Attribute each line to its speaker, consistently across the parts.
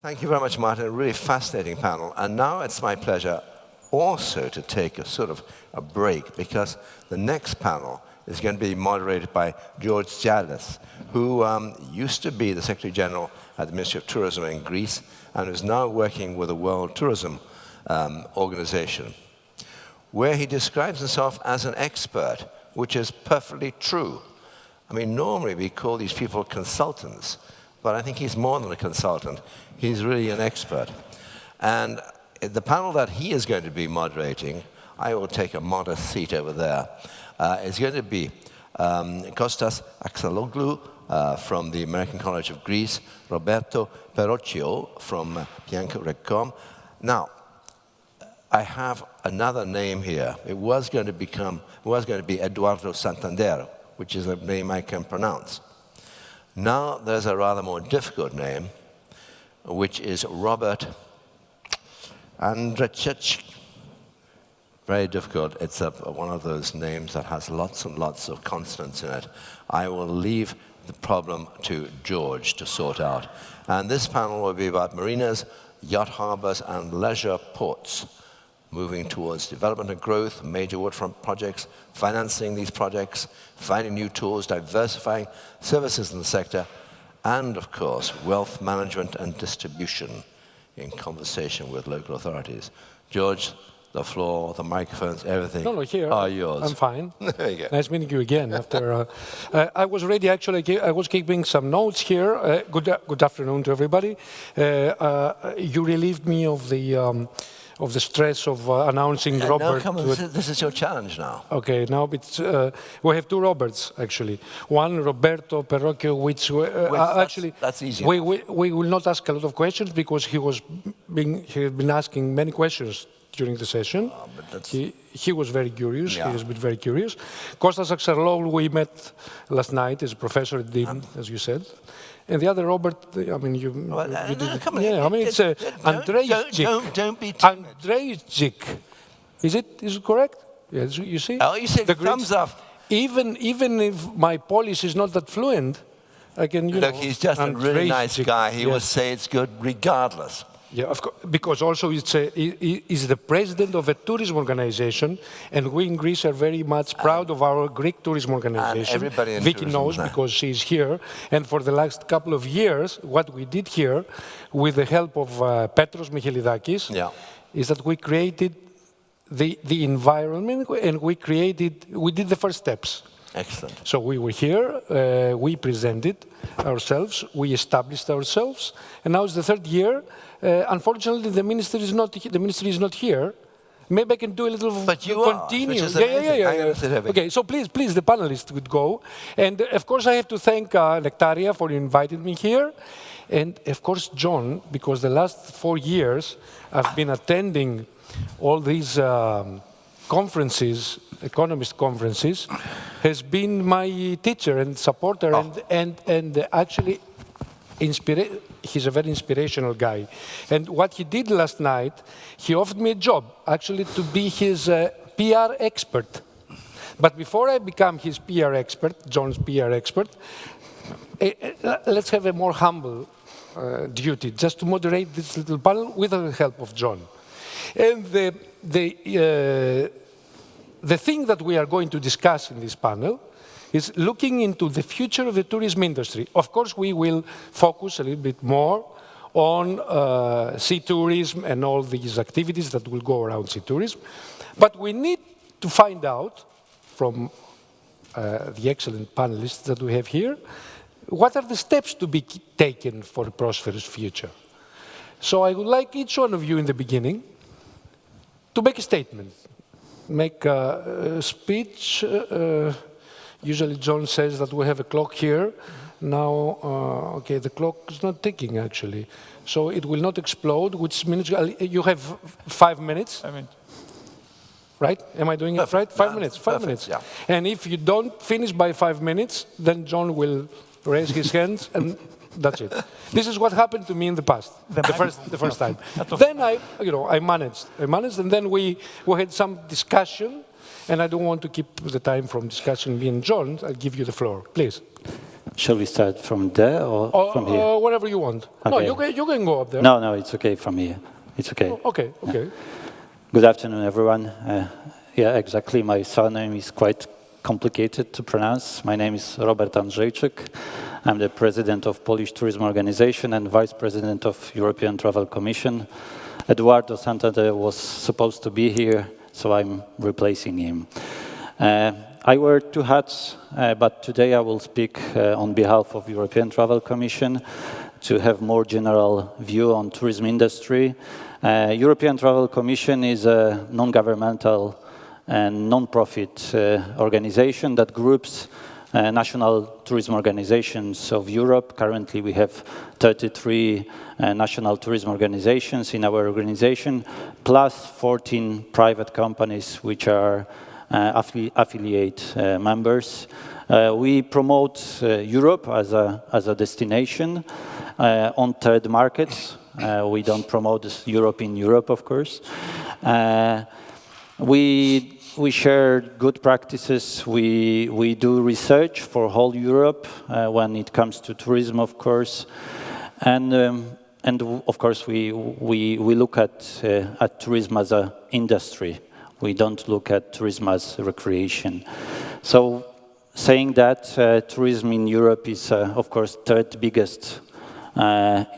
Speaker 1: Thank you very much, Martin. A really fascinating panel. And now it's my pleasure also to take a sort of a break, because the next panel is going to be moderated by George Tziallas, who used to be the Secretary General at the Ministry of Tourism in Greece and is now working with the World Tourism Organization, where he describes himself as an expert, which is perfectly true. I mean, normally we call these people consultants, but I think he's more than a consultant. He's really an expert. And the panel that he is going to be moderating, I will take a modest seat over there, is going to be Kostas Axarloglou from the American College of Greece, Roberto Perocchio from PIANC RecCom. Now, I have another name here. It was going to be Eduardo Santander, which is a name I can pronounce. Now there's a rather more difficult name, which is Robert Andrzejczyk. Very difficult. It's one of those names that has lots and lots of consonants in it. I will leave the problem to George to sort out. And this panel will be about marinas, yacht harbors, and leisure ports, moving towards development and growth, major waterfront projects, financing these projects, finding new tools, diversifying services in the sector, and, of course, wealth management and distribution in conversation with local authorities. George, the floor, the microphones, everything are yours.
Speaker 2: I'm fine.
Speaker 1: There you go.
Speaker 2: Nice meeting you again. After I was ready, actually, I was keeping some notes here. Good afternoon to everybody. You relieved me of the stress of announcing Robert.
Speaker 1: No, come on, this is your challenge now.
Speaker 2: Okay, now it's, we have two Roberts, actually. One, Roberto Perocchio, which actually...
Speaker 1: That's easy.
Speaker 2: We will not ask a lot of questions because he had been asking many questions during the session. He was very curious. Yeah. He has been very curious. Kostas Axarloglou, we met last night as a professor at DIM, as you said. And the other Robert, I mean, you did. Yeah, I mean, it's Andrzejczyk.
Speaker 1: Don't be timid.
Speaker 2: Andrzejczyk. Is it correct? Yes, you see?
Speaker 1: Oh, you said thumbs up.
Speaker 2: Even if my Polish is not that fluent, I can,
Speaker 1: Look, he's just a really nice guy. He will say it's good regardless.
Speaker 2: Yeah, of course, because also he's the president of a tourism organization, and we in Greece are very much proud of our Greek tourism organization.
Speaker 1: And everybody in
Speaker 2: Vicky knows because she's here. And for the last couple of years, what we did here, with the help of Petros Michelidakis, is that we created the environment, and we did the first steps.
Speaker 1: Excellent.
Speaker 2: So we were here, we presented ourselves, we established ourselves, and now it's the third year. Unfortunately, the ministry is not here. Maybe I can do a little continue. Okay, so please, the panelists would go. And of course, I have to thank Nectaria for inviting me here. And of course, John, because the last 4 years I've been attending all these conferences, Economist conferences, has been my teacher and supporter, and actually he's a very inspirational guy. And what he did last night, he offered me a job, actually, to be his PR expert. But before I become his PR expert, John's PR expert, let's have a more humble duty, just to moderate this little panel with the help of John. And the thing that we are going to discuss in this panel is looking into the future of the tourism industry. Of course, we will focus a little bit more on sea tourism and all these activities that will go around sea tourism. But we need to find out from the excellent panelists that we have here, what are the steps to be taken for a prosperous future? So I would like each one of you in the beginning to make a statement, make a speech. Usually John says that we have a clock here. Now, okay, the clock is not ticking, actually. So it will not explode, which means you have 5 minutes. Right? Am I doing it right? 5 minutes. 5 minutes.
Speaker 1: Yeah.
Speaker 2: And if you don't finish by 5 minutes, then John will raise his hands, and that's it. This is what happened to me in the past, the first time. Then I managed, and then we had some discussion. And I don't want to keep the time from discussion me and John. I'll give you the floor, please.
Speaker 3: Shall we start from there or from here?
Speaker 2: Wherever you want.
Speaker 3: Okay.
Speaker 2: No, you can go up there.
Speaker 3: No, it's okay from here. It's okay.
Speaker 2: Okay, okay.
Speaker 3: Yeah. Good afternoon, everyone. Yeah, exactly. My surname is quite complicated to pronounce. My name is Roberto Andrzejczyk. I'm the president of Polish Tourism Organization and vice president of European Travel Commission. Eduardo Santander was supposed to be here, so I'm replacing him. I wear two hats, but today I will speak on behalf of European Travel Commission to have more general view on tourism industry. European Travel Commission is a non-governmental and non-profit organization that groups national tourism organizations of Europe. Currently, we have 33 national tourism organizations in our organization, plus 14 private companies which are affiliate members. We promote Europe as a destination on third markets. We don't promote Europe in Europe, of course. We share good practices. We do research for whole Europe when it comes to tourism, of course, and of course we look at tourism as an industry. We don't look at tourism as recreation. So, saying that, tourism in Europe is, of course, third biggest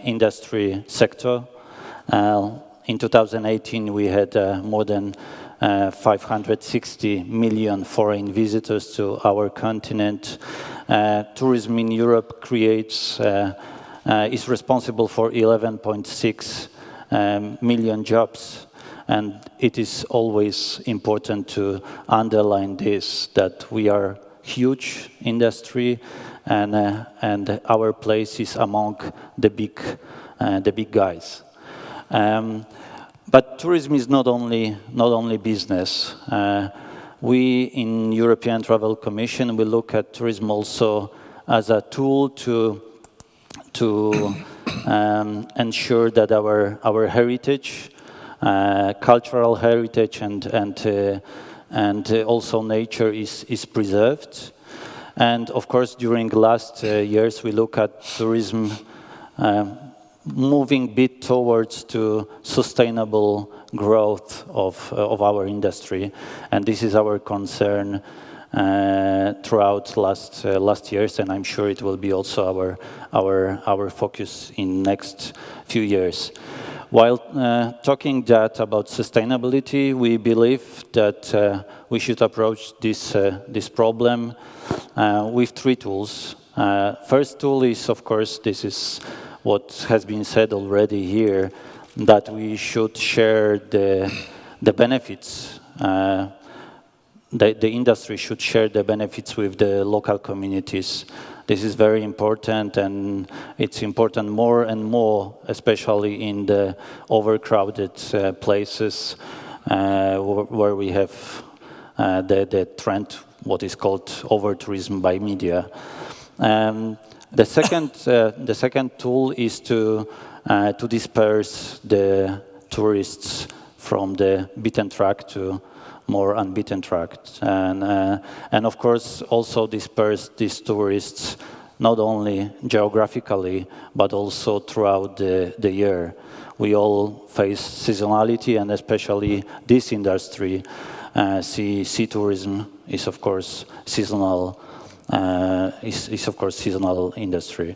Speaker 3: industry sector. In 2018, we had more than 560 million foreign visitors to our continent. Tourism in Europe is responsible for 11.6 million jobs. And it is always important to underline this, that we are huge industry, and our place is among the big guys. But tourism is not only business. We in European Travel Commission, we look at tourism also as a tool to ensure that our heritage, cultural heritage and also nature is preserved. And of course, during the last years, we look at tourism moving a bit towards to sustainable growth of our industry. And this is our concern throughout last years, and I'm sure it will be also our focus in next few years. While talking about sustainability, we believe that we should approach this problem with three tools. First tool is, of course, this is what has been said already here, that we should share the benefits. The industry should share the benefits with the local communities. This is very important, and it's important more and more, especially in the overcrowded places where we have the trend, what is called over-tourism by media. The second tool is to disperse the tourists from the beaten track to more unbeaten track, and of course also disperse these tourists not only geographically but also throughout the year. We all face seasonality, and especially this industry, sea tourism is of course seasonal. Is of course seasonal industry.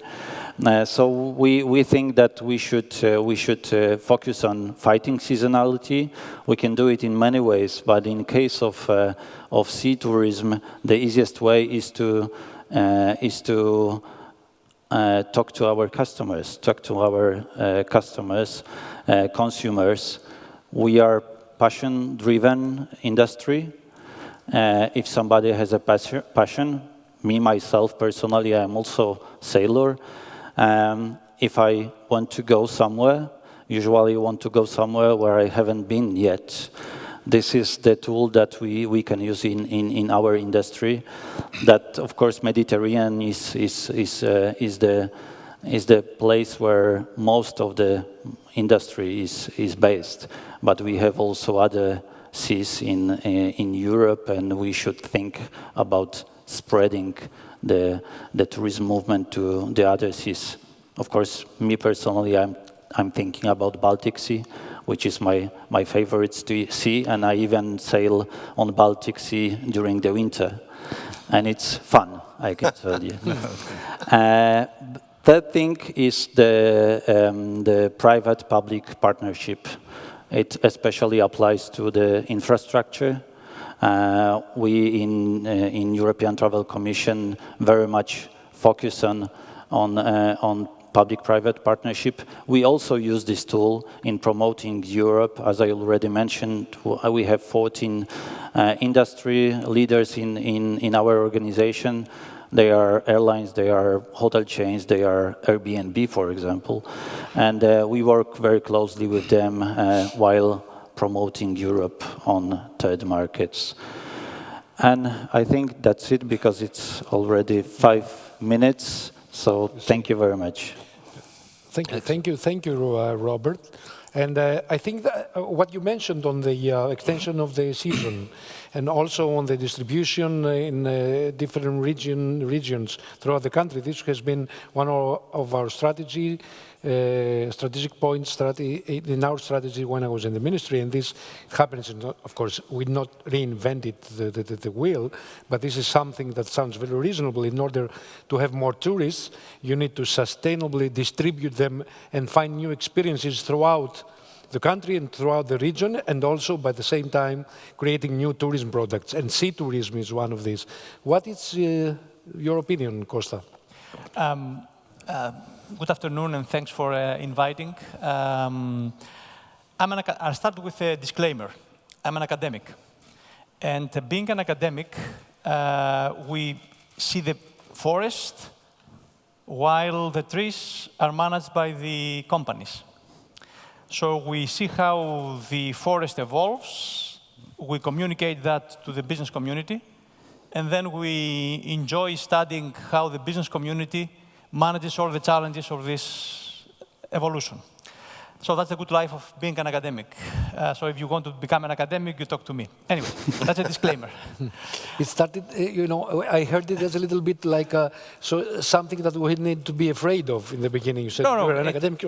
Speaker 3: So we think that we should focus on fighting seasonality. We can do it in many ways, but in case of sea tourism, the easiest way is to talk to our customers, consumers. We are passion-driven industry. If somebody has a passion, me myself personally, I'm also sailor. If I want to go somewhere, usually want to go somewhere where I haven't been yet. This is the tool that we can use in our industry. That of course Mediterranean is the place where most of the industry is based. But we have also other seas in Europe, and we should think about spreading the tourism movement to the other seas. Of course, me personally, I'm thinking about Baltic Sea, which is my favorite sea, and I even sail on Baltic Sea during the winter, and it's fun, I can tell you. Third thing is the private-public partnership. It especially applies to the infrastructure. We in European Travel Commission very much focus on public-private partnership. We also use this tool in promoting Europe. As I already mentioned, we have 14 industry leaders in our organization. They are airlines, they are hotel chains, they are Airbnb, for example. And we work very closely with them while promoting Europe on third markets. And I think that's it, because it's already 5 minutes. So thank you very much.
Speaker 2: Thank you, Robert. And I think that what you mentioned on the extension of the season, and also on the distribution in different regions throughout the country, this has been one of our strategic points in our strategy when I was in the ministry. And this happens, of course, we not reinvented the wheel, but this is something that sounds very reasonable. In order to have more tourists, you need to sustainably distribute them and find new experiences throughout the country and throughout the region, and also, by the same time, creating new tourism products. And sea tourism is one of these. What is your opinion, Costa?
Speaker 4: Good afternoon, and thanks for inviting. I'll start with a disclaimer. I'm an academic. And being an academic, we see the forest while the trees are managed by the companies. So we see how the forest evolves, we communicate that to the business community, and then we enjoy studying how the business community manages all the challenges of this evolution. So that's the good life of being an academic. So if you want to become an academic, you talk to me. Anyway, that's a disclaimer.
Speaker 2: It started, I heard it as a little bit like something that we need to be afraid of in the beginning. You said you're an academic.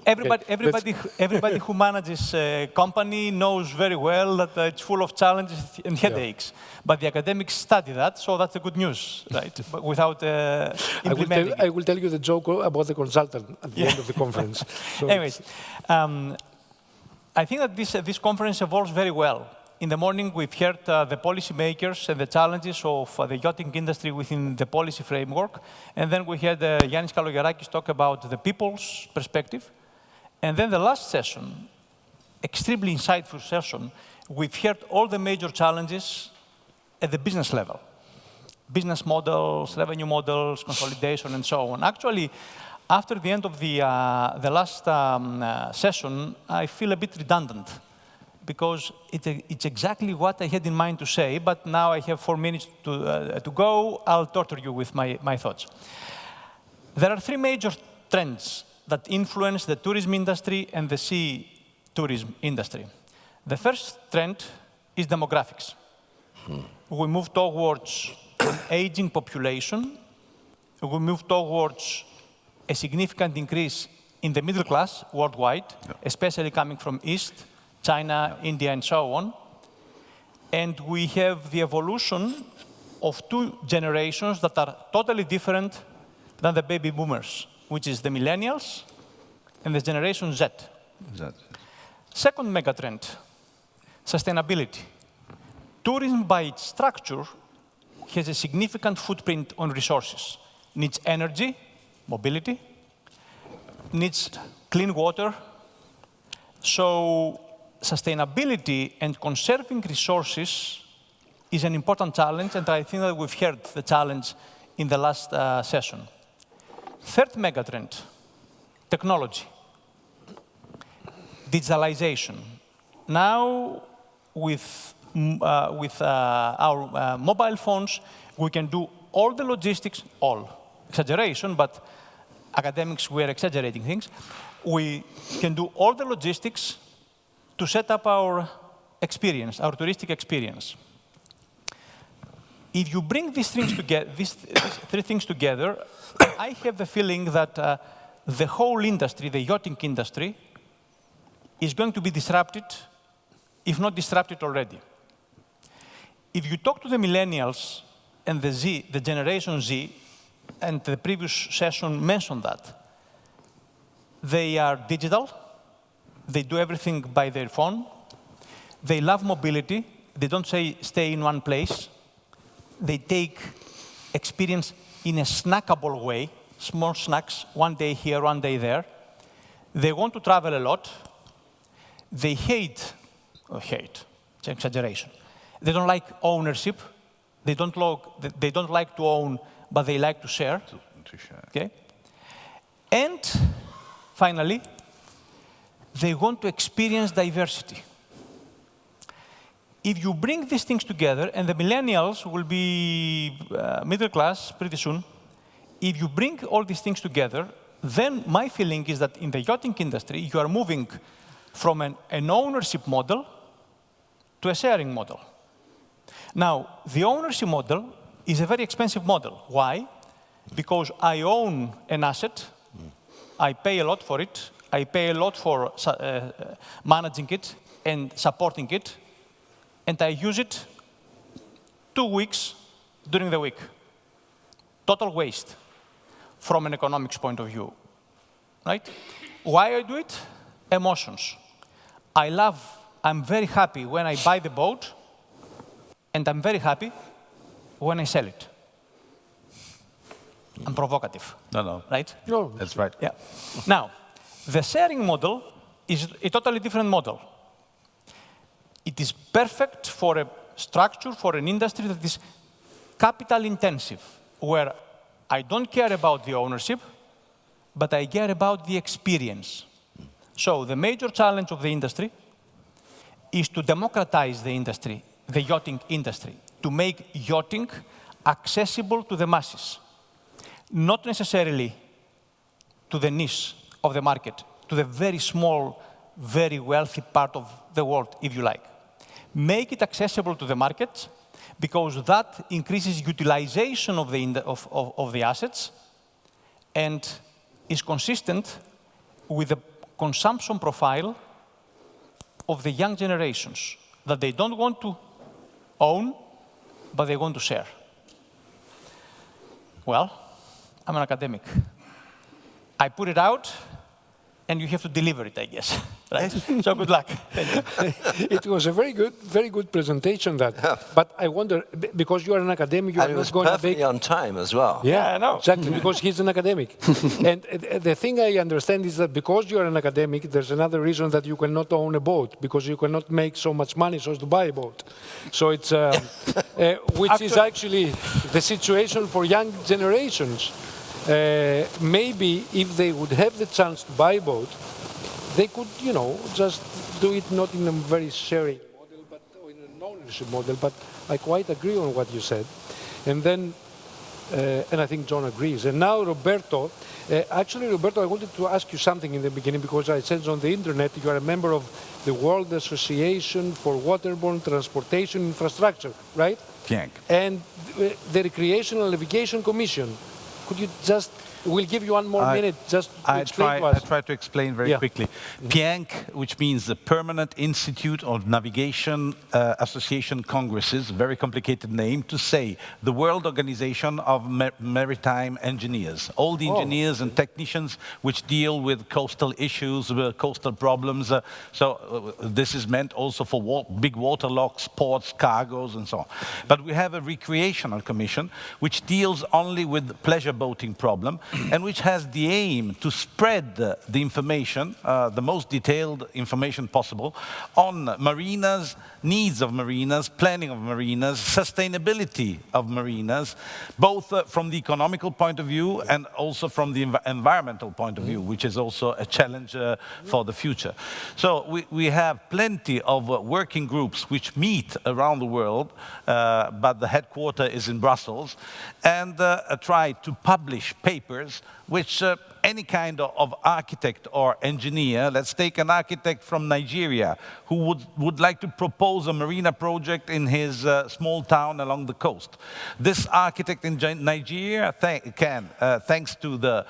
Speaker 4: Everybody who manages a company knows very well that it's full of challenges and headaches. Yeah. But the academics study that, so that's the good news, right? But without implementing
Speaker 2: I will tell you the joke about the consultant at the end of the conference. So
Speaker 4: anyways, I think that this conference evolves very well. In the morning, we've heard the policymakers and the challenges of the yachting industry within the policy framework. And then we heard Yannis Kalogerakis talk about the people's perspective. And then the last session, extremely insightful session, we've heard all the major challenges at the business level. Business models, revenue models, consolidation, and so on. Actually, after the end of the last session, I feel a bit redundant, because it's exactly what I had in mind to say, but now I have 4 minutes to go. I'll torture you with my thoughts. There are 3 major trends that influence the tourism industry and the sea tourism industry. The first trend is demographics. We move towards an aging population. We move towards a significant increase in the middle class worldwide, especially coming from East, China, India, and so on. And we have the evolution of 2 generations that are totally different than the baby boomers, which is the millennials and the Generation Z. Second megatrend, sustainability. Tourism, by its structure, has a significant footprint on resources. Needs energy, mobility, needs clean water. So sustainability and conserving resources is an important challenge, and I think that we've heard the challenge in the last session. Third megatrend, technology, digitalization. Now, with our mobile phones, we can do all the logistics, exaggeration, but academics were exaggerating things. We can do all the logistics to set up our experience, our touristic experience. if you bring these three things together, I have the feeling that the whole industry, the yachting industry, is going to be disrupted, if not disrupted already. If you talk to the millennials and the Generation Z, and the previous session mentioned that, they are digital, they do everything by their phone, they love mobility, they don't stay in one place, they take experience in a snackable way, small snacks, one day here, one day there. They want to travel a lot. They hate, it's an exaggeration. They don't like ownership. They don't like to own, but they like to share. Okay? And finally, they want to experience diversity. If you bring these things together, and the millennials will be middle class pretty soon, if you bring all these things together, then my feeling is that in the yachting industry, you are moving from an ownership model to a sharing model. Now, the ownership model is a very expensive model. Why? Because I own an asset, I pay a lot for it, I pay a lot for managing it and supporting it, and I use it 2 weeks during the week. Total waste from an economics point of view, right? Why I do it? Emotions. I'm very happy when I buy the boat, and I'm very happy when I sell it. I'm provocative.
Speaker 5: No.
Speaker 4: Right?
Speaker 2: No.
Speaker 5: That's right.
Speaker 4: Yeah. Now, the sharing model is a totally different model. It is perfect for a structure, for an industry that is capital intensive, where I don't care about the ownership, but I care about the experience. So the major challenge of the industry is to democratize the industry, the yachting industry, to make yachting accessible to the masses. Not necessarily to the niche of the market, to the very small, very wealthy part of the world, if you like. Make it accessible to the market, because that increases utilization of the assets and is consistent with the consumption profile of the young generations, that they don't want to own, but they want to share. Well, I'm an academic. I put it out, and you have to deliver it, I guess. Right? So good luck. Thank you.
Speaker 2: It was a very good presentation. But I wonder, because you are an academic, you are not going to
Speaker 1: perfectly
Speaker 2: make
Speaker 1: on time as well.
Speaker 2: Yeah, I know. Exactly, because he's an academic. And the thing I understand is that because you are an academic, there's another reason that you cannot own a boat, because you cannot make so much money so as to buy a boat. So it's, which is actually the situation for young generations. Maybe if they would have the chance to buy a boat, they could, just do it not in a very sharing model, but in an ownership model. But I quite agree on what you said. And then, and I think John agrees. And now, Roberto, Roberto, I wanted to ask you something in the beginning, because I said on the internet you are a member of the World Association for Waterborne Transportation Infrastructure, right?
Speaker 5: PIANC.
Speaker 2: And the Recreational Navigation Commission. Could you just, we'll give you one more minute just to explain to us.
Speaker 5: I try to explain very quickly. PIANC, which means the Permanent Institute of Navigation Association Congresses, very complicated name to say, the World Organization of Maritime Engineers. All the engineers and technicians which deal with coastal issues, with coastal problems. This is meant also for big waterlocks, ports, cargoes, and so on. But we have a recreational commission which deals only with pleasure boating problem, and which has the aim to spread the information, the most detailed information possible, on marinas, needs of marinas, planning of marinas, sustainability of marinas, both from the economical point of view and also from the environmental point of view, which is also a challenge for the future. So we have plenty of working groups which meet around the world, but the headquarters is in Brussels, and try to publish papers which any kind of architect or engineer, let's take an architect from Nigeria who would like to propose a marina project in his small town along the coast. This architect in Nigeria can, thanks to the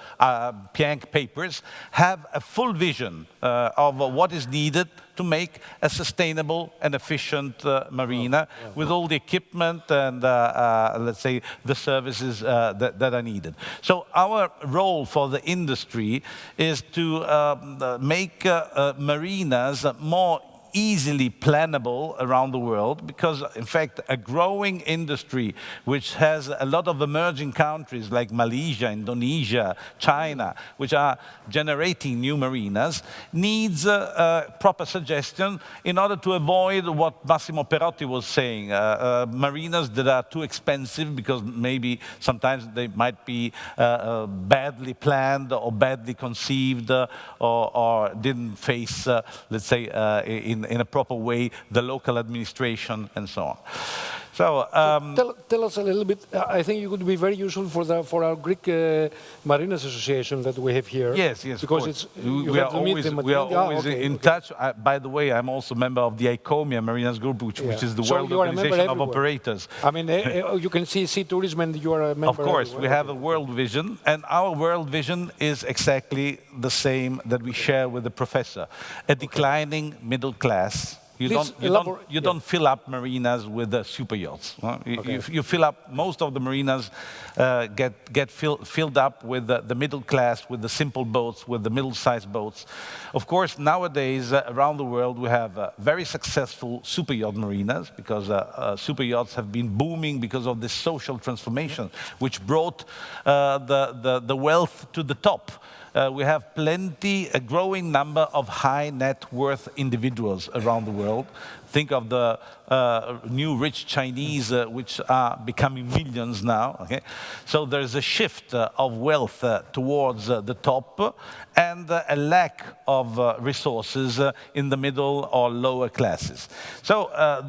Speaker 5: PIANC papers, have a full vision of what is needed to make a sustainable and efficient marina with all the equipment and, let's say, the services that are needed. So our role for the industry is to make marinas more easily plannable around the world, because in fact a growing industry which has a lot of emerging countries like Malaysia, Indonesia, China, which are generating new marinas, needs proper suggestion in order to avoid what Massimo Perocchio was saying, marinas that are too expensive because maybe sometimes they might be badly planned or badly conceived or didn't face, let's say, in a proper way, the local administration and so on. So,
Speaker 2: tell us a little bit. I think it would be very useful for our Greek Marinas Association that we have here.
Speaker 5: Yes,
Speaker 2: because
Speaker 5: it's
Speaker 2: we are
Speaker 5: always in touch. By the way, I'm also a member of the ICOMIA Marinas Group, which is the World Organization of Operators.
Speaker 2: I mean, you can see tourism, and you are a member.
Speaker 5: Of course, we have a world vision, and our world vision is exactly the same that we share with the professor: a declining middle class. You don't fill up marinas with super yachts. You fill up, most of the marinas get filled up with the middle class, with the simple boats, with the middle-sized boats. Of course, nowadays around the world we have very successful super yacht marinas, because super yachts have been booming because of this social transformation, which brought the wealth to the top. We have a growing number of high net worth individuals around the world. Think of the new rich Chinese, which are becoming millions now. Okay? So there's a shift of wealth towards the top, and a lack of resources in the middle or lower classes. So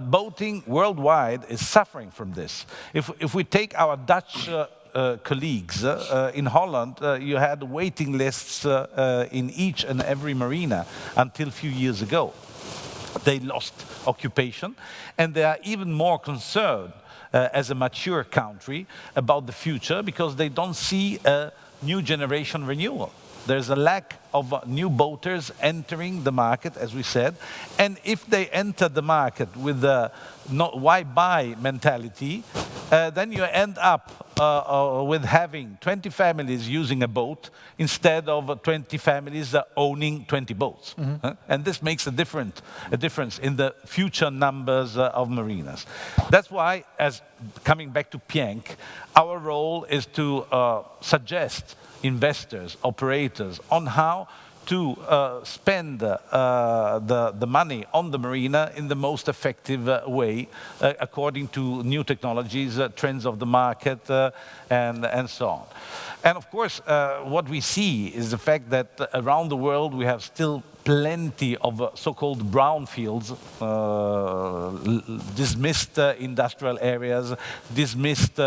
Speaker 5: boating worldwide is suffering from this. If we take our Dutch colleagues, in Holland, you had waiting lists in each and every marina until a few years ago. They lost occupation, and they are even more concerned as a mature country about the future, because they don't see a new generation renewal. There's a lack of new boaters entering the market, as we said, and if they enter the market with a why buy mentality, then you end up with having 20 families using a boat instead of 20 families owning 20 boats. And this makes a difference in the future numbers of marinas. That's why, as coming back to PIANC, our role is to suggest investors, operators, on how to spend the money on the marina in the most effective way, according to new technologies, trends of the market, and so on. And of course, what we see is the fact that around the world we have still plenty of so-called brownfields, dismissed industrial areas, dismissed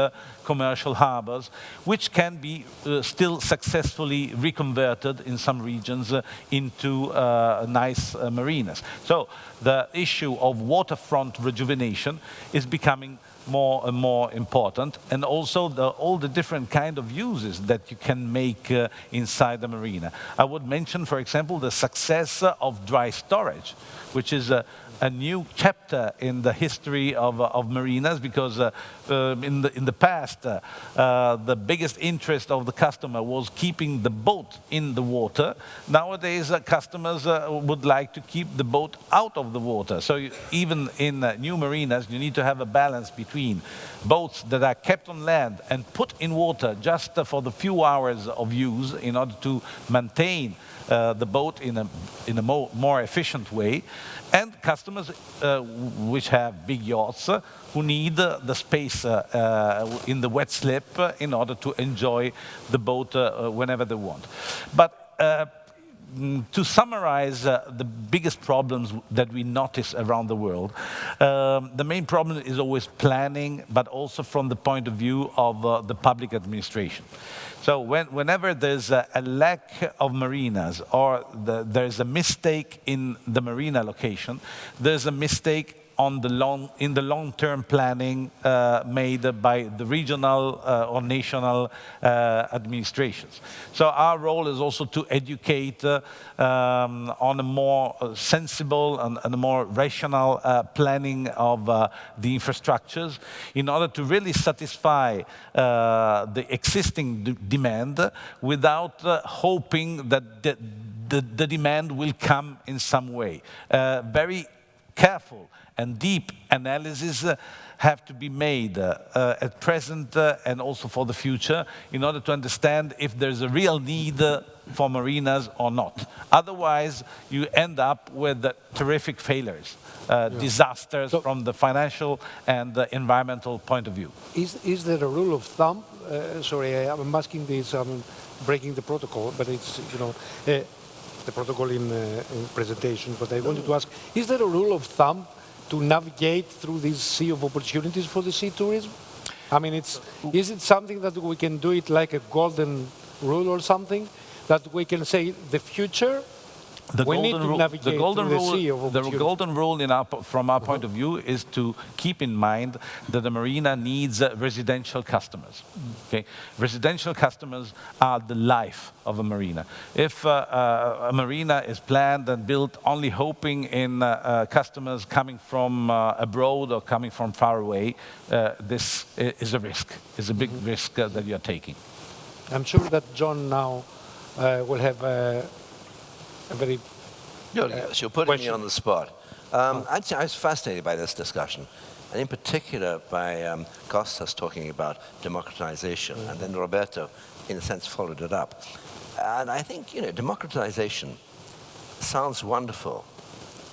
Speaker 5: commercial harbors, which can be still successfully reconverted in some regions into nice marinas. So the issue of waterfront rejuvenation is becoming more and more important, and also all the different kind of uses that you can make inside the marina. I would mention, for example, the success of dry storage, which is a new chapter in the history of marinas, because in the past the biggest interest of the customer was keeping the boat in the water. Nowadays customers would like to keep the boat out of the water. So even in new marinas you need to have a balance between boats that are kept on land and put in water just for the few hours of use in order to maintain the boat in a more efficient way, and customers which have big yachts who need the space in the wet slip in order to enjoy the boat whenever they want. But to summarize the biggest problems that we notice around the world, the main problem is always planning, but also from the point of view of the public administration. So whenever there's a lack of marinas or there's a mistake in the marina location, there's a mistake in the long-term planning made by the regional or national administrations. So our role is also to educate on a more sensible and a more rational planning of the infrastructures in order to really satisfy the existing demand without hoping that the demand will come in some way. Very careful and deep analysis have to be made at present and also for the future in order to understand if there's a real need for marinas or not. Otherwise, you end up with terrific failures, disasters from the financial and the environmental point of view.
Speaker 2: Is there a rule of thumb? Sorry, I'm asking this, I'm breaking the protocol, but it's, the protocol in presentation, but I wanted to ask, is there a rule of thumb to navigate through this sea of opportunities for the sea tourism? I mean, is it something that we can do it like a golden rule or something? That we can say the future, we need to navigate through the sea of opportunities.
Speaker 5: The golden rule from our point of view is to keep in mind that the marina needs residential customers. Okay? Residential customers are the life of a marina. If a marina is planned and built only hoping in customers coming from abroad or coming from far away, this is a risk. It's a big risk that you're taking.
Speaker 2: I'm sure that John now will have a very
Speaker 1: you're putting me on the spot. Actually, I was fascinated by this discussion, and in particular by Kostas talking about democratization, and then Roberto, in a sense, followed it up. And I think, democratization sounds wonderful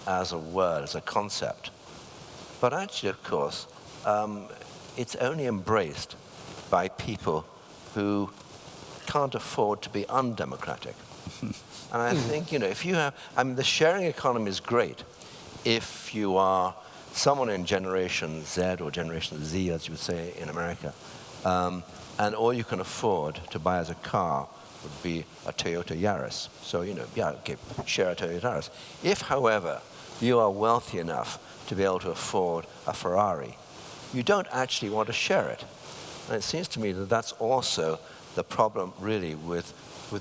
Speaker 1: as a word, as a concept, but actually, of course, it's only embraced by people who can't afford to be undemocratic. And I think, if you have, the sharing economy is great if you are someone in Generation Z or Generation Z, as you would say in America, and all you can afford to buy as a car would be a Toyota Yaris. So, share a Toyota Yaris. If, however, you are wealthy enough to be able to afford a Ferrari, you don't actually want to share it. And it seems to me that that's also the problem, really, with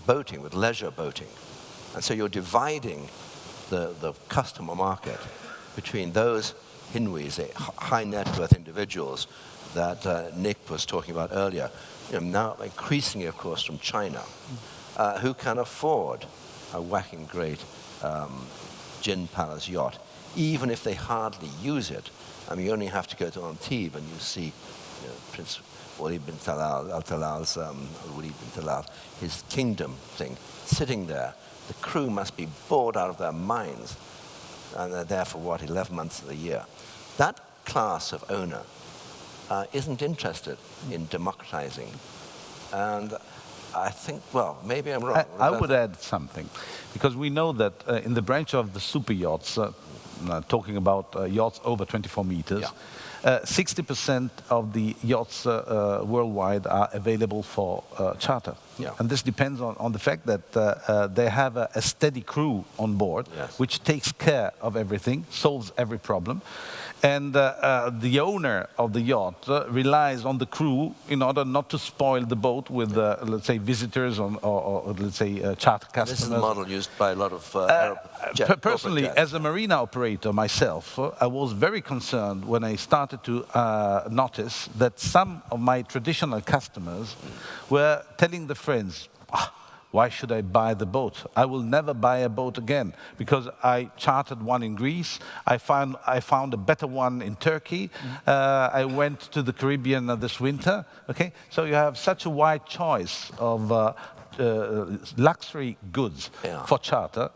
Speaker 1: boating, with leisure boating. And so you're dividing the customer market between those Hinwis, high net worth individuals that Nick was talking about earlier, now increasingly, of course, from China, who can afford a whacking great Gin Palace yacht, even if they hardly use it. You only have to go to Antibes and you see Prince Walid bin Tziallas, his kingdom thing, sitting there. The crew must be bored out of their minds, and they're there for 11 months of the year. That class of owner isn't interested in democratizing, and I think, maybe I'm wrong.
Speaker 5: I would add something, because we know that in the branch of the super yachts, talking about yachts over 24 meters, 60% of the yachts worldwide are available for charter.
Speaker 1: Yeah.
Speaker 5: And this depends on the fact that they have a steady crew on board, which takes care of everything, solves every problem. And the owner of the yacht relies on the crew in order not to spoil the boat with, let's say, visitors or let's say, charter customers.
Speaker 1: This is the model used by a lot of
Speaker 5: personally, as a marina operator myself, I was very concerned when I started to notice that some of my traditional customers were telling their friends, why should I buy the boat? I will never buy a boat again because I chartered one in Greece. I found a better one in Turkey. I went to the Caribbean this winter. Okay, so you have such a wide choice of luxury goods for charter.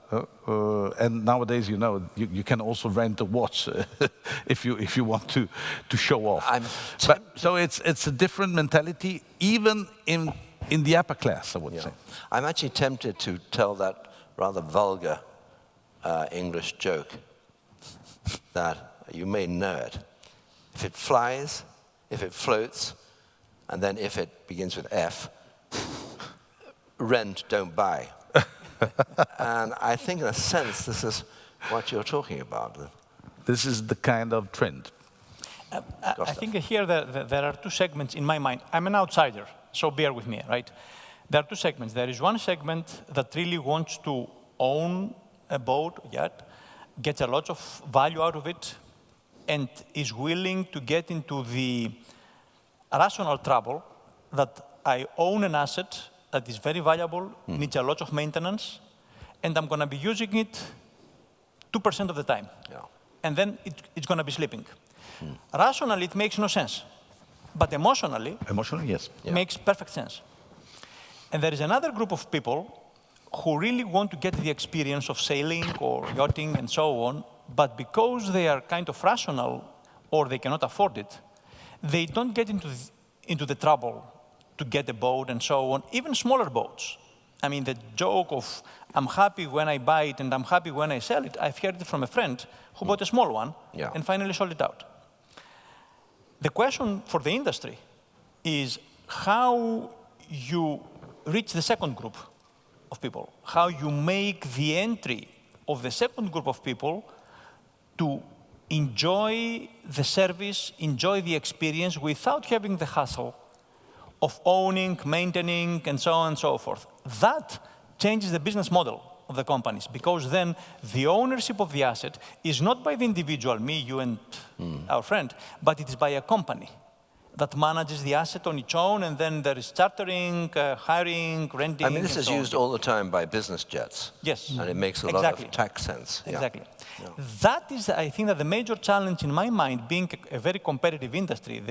Speaker 5: And nowadays, you can also rent a watch if you want to show off. So it's a different mentality, even in the upper class, I would say.
Speaker 1: I'm actually tempted to tell that rather vulgar English joke that you may know it. If it flies, if it floats, and then if it begins with F, rent, don't buy. And I think in a sense this is what you're talking about.
Speaker 5: This is the kind of trend.
Speaker 4: I think here there are two segments in my mind. I'm an outsider, so bear with me, right? There are two segments. There is one segment that really wants to own a boat, yacht, gets a lot of value out of it, and is willing to get into the rational trouble that I own an asset that is very valuable, needs a lot of maintenance, and I'm going to be using it 2% of the time.
Speaker 1: Yeah.
Speaker 4: And then it's going to be sleeping. Rationally, it makes no sense. But emotionally,
Speaker 5: yes.
Speaker 4: makes perfect sense. And there is another group of people who really want to get the experience of sailing or yachting and so on, but because they are kind of rational or they cannot afford it, they don't get into the trouble to get a boat and so on, even smaller boats. I mean, the joke of I'm happy when I buy it and I'm happy when I sell it, I've heard it from a friend who bought a small one and finally sold it out. The question for the industry is how you reach the second group of people, how you make the entry of the second group of people to enjoy the service, enjoy the experience without having the hassle of owning, maintaining, and so on and so forth. That changes the business model of the companies, because then the ownership of the asset is not by the individual, me, you, and our friend, but it is by a company that manages the asset on its own, and then there is chartering, hiring, renting.
Speaker 1: I mean, this is used all the time by business jets.
Speaker 4: Yes.
Speaker 1: And it makes a lot of tax sense.
Speaker 4: Exactly. Yeah. That is, I think, that the major challenge in my mind, being a very competitive industry.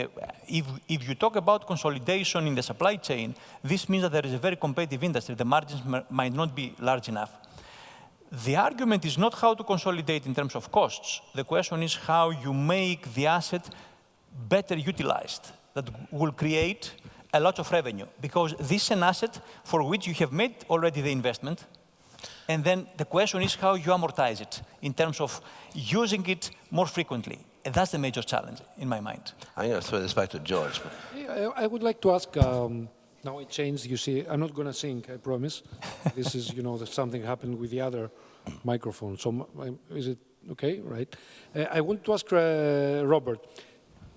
Speaker 4: If you talk about consolidation in the supply chain, this means that there is a very competitive industry. The margins might not be large enough. The argument is not how to consolidate in terms of costs. The question is how you make the asset better utilized, that will create a lot of revenue. Because this is an asset for which you have made already the investment. And then the question is how you amortize it in terms of using it more frequently. And that's the major challenge in my mind.
Speaker 1: I'm going to throw this back to George.
Speaker 2: I would like to ask, now it changed, you see, I'm not going to sing, I promise. This is, something happened with the other microphone. So is it okay, right? I want to ask Robert.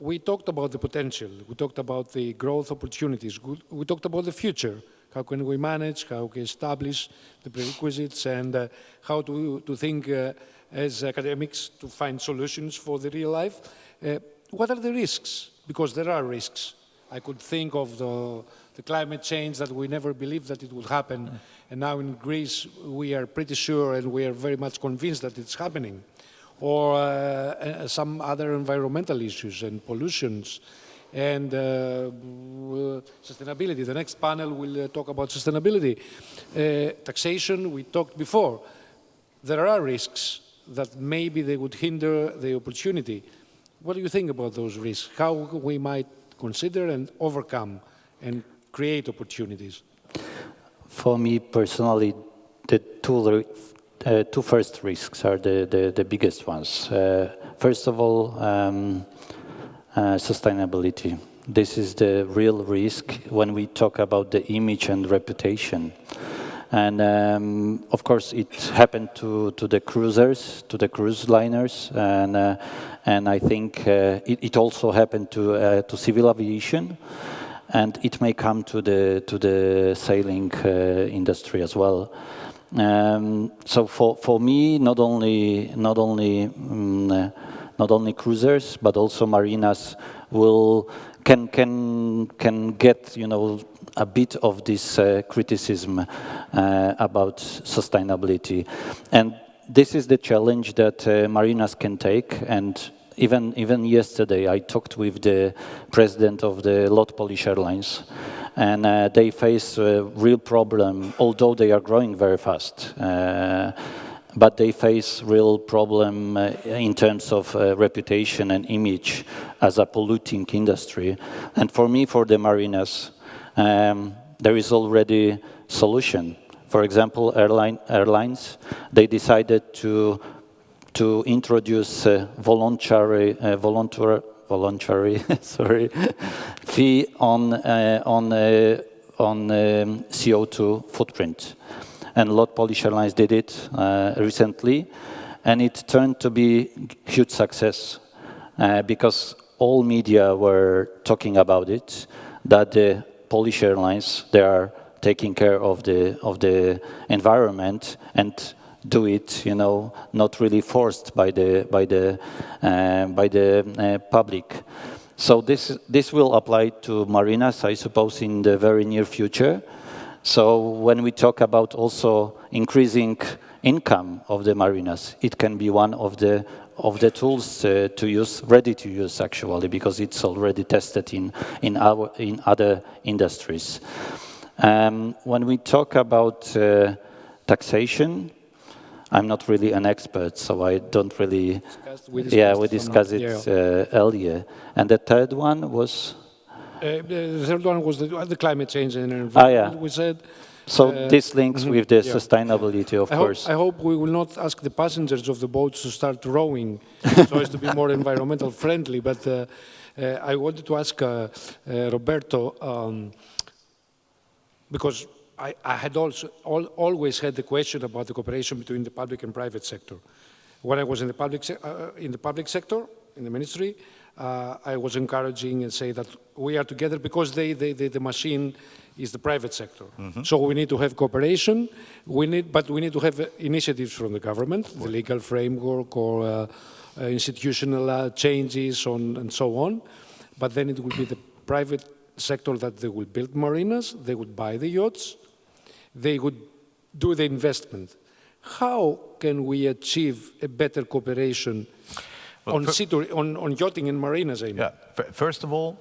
Speaker 2: We talked about the potential. We talked about the growth opportunities. We talked about the future. How can we manage? How can we establish the prerequisites? And how to think as academics to find solutions for the real life? What are the risks? Because there are risks. I could think of the climate change that we never believed that it would happen. And now in Greece, we are pretty sure and we are very much convinced that it's happening. Or some other environmental issues and pollutions and sustainability. The next panel will talk about sustainability. Taxation, we talked before. There are risks that maybe they would hinder the opportunity. What do you think about those risks? How we might consider and overcome and create opportunities?
Speaker 3: For me personally, the two first risks are the biggest ones. First of all, sustainability. This is the real risk when we talk about the image and reputation. And of course, it happened to the cruisers, to the cruise liners, and I think it also happened to civil aviation, and it may come to the sailing industry as well. So for me, not only cruisers, but also marinas can get a bit of this criticism about sustainability, and this is the challenge that marinas can take. And even yesterday, I talked with the president of the Lot Polish Airlines. And they face a real problem, although they are growing very fast. But they face real problem in terms of reputation and image as a polluting industry. And for me, for the marinas, there is already solution. For example, airlines, they decided to introduce a voluntary sorry, fee on CO2 footprint. And a lot of Polish airlines did it recently, and it turned to be huge success because all media were talking about it, that the Polish airlines, they are taking care of the environment and do it, you know, not really forced by the public. So this will apply to marinas, I suppose, in the very near future. So when we talk about also increasing income of the marinas, it can be one of the tools to use, ready to use actually, because it's already tested in other industries. When we talk about taxation, I'm not really an expert, so I don't really. We discussed it earlier. And the third one was.
Speaker 2: The third one was the climate change and environment. We said.
Speaker 3: So this links with the sustainability, of course.
Speaker 2: I hope we will not ask the passengers of the boats to start rowing so as to be more environmental friendly. But I wanted to ask Roberto, because I had always had the question about the cooperation between the public and private sector. When I was in the public sector, in the ministry, I was encouraging and say that we are together because the machine is the private sector. So we need to have cooperation, but we need to have initiatives from the government, the legal framework or institutional changes and so on. But then it will be the private sector that they will build marinas, they would buy the yachts, they would do the investment. How can we achieve a better cooperation on yachting and marinas, I mean?
Speaker 5: Yeah. First of all,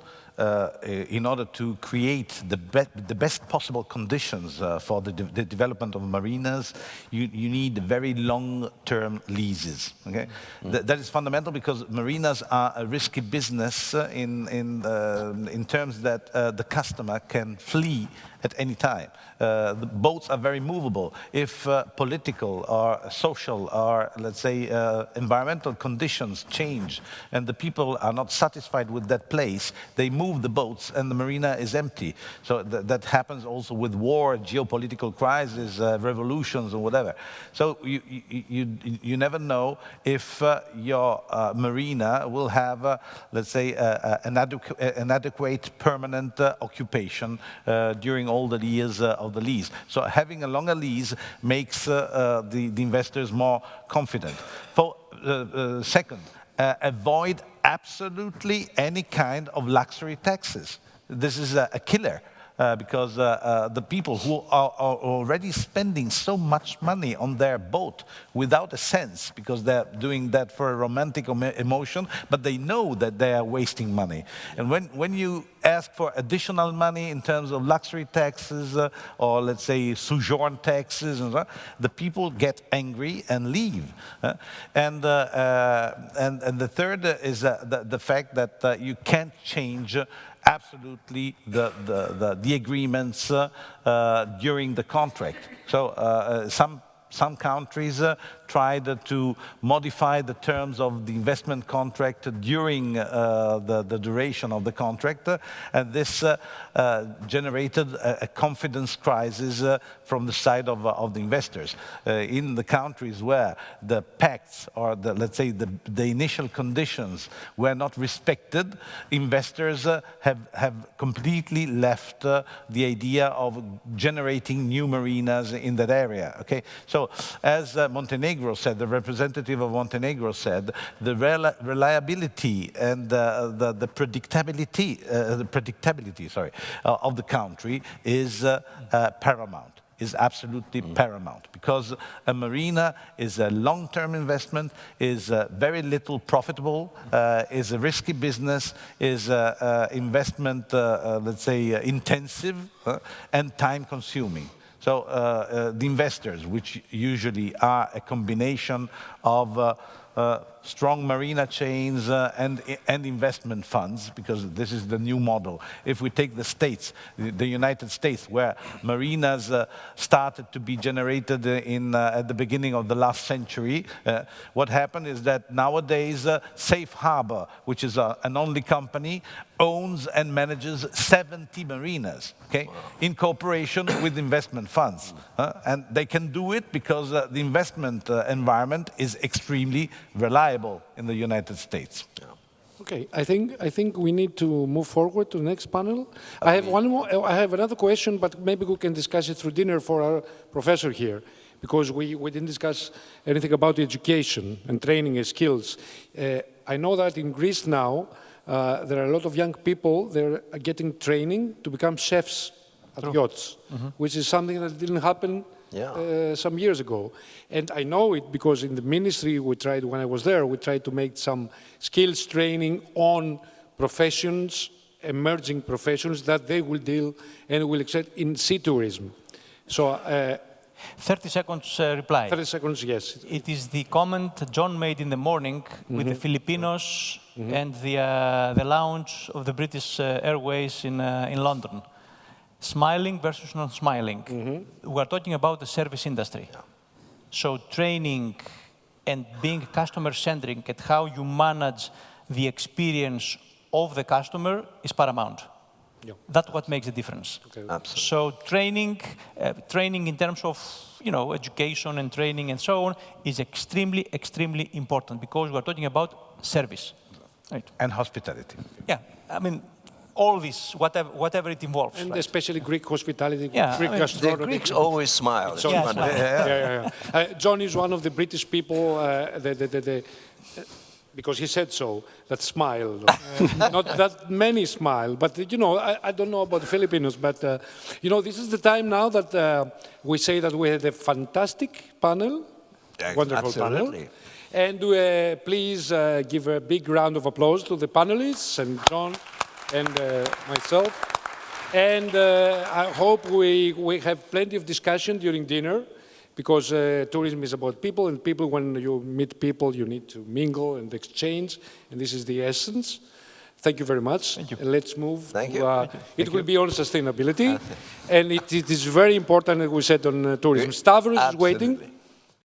Speaker 5: in order to create the best possible conditions for the development of marinas, you need very long-term leases. Okay, that is fundamental because marinas are a risky business in terms that the customer can flee at any time. The boats are very movable. If political or social or, let's say, environmental conditions change and the people are not satisfied with that place, they move the boats and the marina is empty. So that happens also with war, geopolitical crisis, revolutions or whatever. So you never know if your marina will have, let's say, an adequate permanent occupation during all the years of the lease. So having a longer lease makes the investors more confident. Second, avoid absolutely any kind of luxury taxes. This is a killer. Because the people who are already spending so much money on their boat without a sense, because they're doing that for a romantic emotion, but they know that they are wasting money. And when you ask for additional money in terms of luxury taxes or, let's say, sojourn taxes, and the people get angry and leave. And the third is the fact that you can't change absolutely the agreements during the contract. So some countries tried to modify the terms of the investment contract during the duration of the contract, and this generated a confidence crisis from the side of the investors. In the countries where the pacts or let's say the initial conditions were not respected, investors have completely left the idea of generating new marinas in that area. Okay, so as Montenegro said, the representative of Montenegro said, the reliability and the predictability, of the country is paramount. Is absolutely paramount, because a marina is a long-term investment, is very little profitable, is a risky business, is investment, let's say, intensive and time-consuming. So the investors, which usually are a combination of strong marina chains and investment funds, because this is the new model. If we take the States, the United States, where marinas started to be generated at the beginning of the last century, what happened is that nowadays Safe Harbor, which is an only company, owns and manages 70 marinas, okay, in cooperation with investment funds. And they can do it because the investment environment is extremely reliable in the United States.
Speaker 2: Okay, I think we need to move forward to the next panel. I have one more. I have another question, but maybe we can discuss it through dinner for our professor here, because we didn't discuss anything about education and training and skills. I know that in Greece now, there are a lot of young people, they're getting training to become chefs at yachts, which is something that didn't happen some years ago. And I know it because in the ministry we tried, when I was there, we tried to make some skills training on professions, emerging professions that they will deal and will accept in sea tourism. So
Speaker 4: 30 seconds reply.
Speaker 2: 30 seconds, yes.
Speaker 4: It is the comment John made in the morning with the Filipinos and the lounge of the British Airways in London. Smiling versus not smiling. We are talking about the service industry. So training and being customer-centric at how you manage the experience of the customer is paramount. That's what makes the difference.
Speaker 1: Okay. Absolutely.
Speaker 4: So training in terms of education and training and so on is extremely, extremely important because we're talking about service. Right.
Speaker 5: And hospitality.
Speaker 4: Yeah, I mean, all this, whatever it involves.
Speaker 2: And
Speaker 4: right?
Speaker 2: especially Greek hospitality,
Speaker 4: Yeah,
Speaker 2: Greek
Speaker 4: the
Speaker 2: gastronomy.
Speaker 1: The Greeks always smile.
Speaker 2: So, John is one of the British people, because he said so, that smile. Not that many smile, but I don't know about the Filipinos, but this is the time now that we say that we had a fantastic panel, wonderful
Speaker 1: Absolutely.
Speaker 2: panel. And please give a big round of applause to the panelists and John and myself. And I hope we have plenty of discussion during dinner, because tourism is about people, and people, when you meet people, you need to mingle and exchange, and this is the essence. Thank you very much.
Speaker 4: Thank you.
Speaker 2: Let's move.
Speaker 1: Thank you.
Speaker 2: It will be on sustainability, and it is very important, as we said, on tourism. Stavros is waiting.